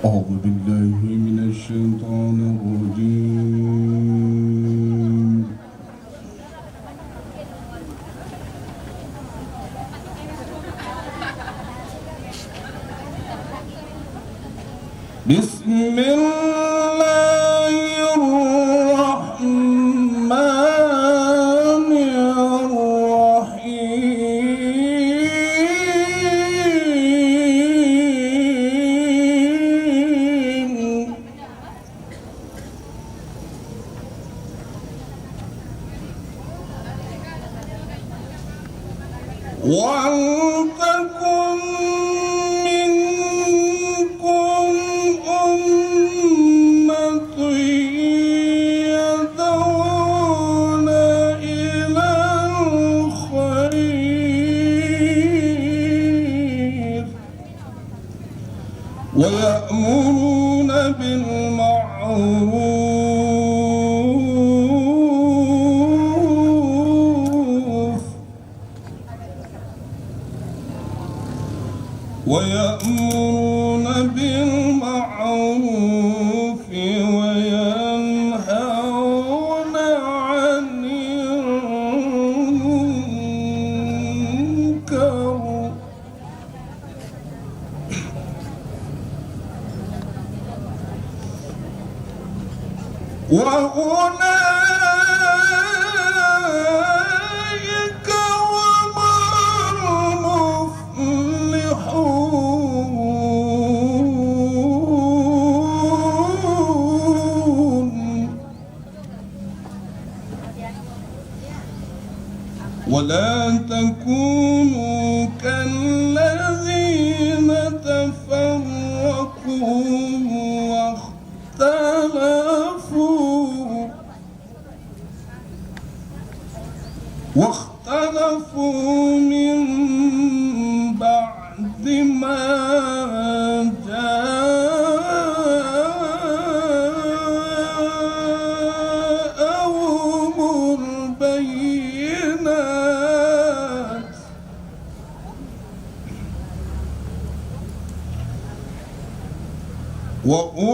أعوذ بالله من الشيطان الرجيم. بسم الله الرحمن الرحيم. ولتكن منكم أمة يدعون إلى الخير ويأمرون بالمعروف وينهون عن المنكر وأولئك هم المفلحون. ولا تكونوا كالذين تفرقوا واختلفوا من بعد ما جاءهم البينات وأولئك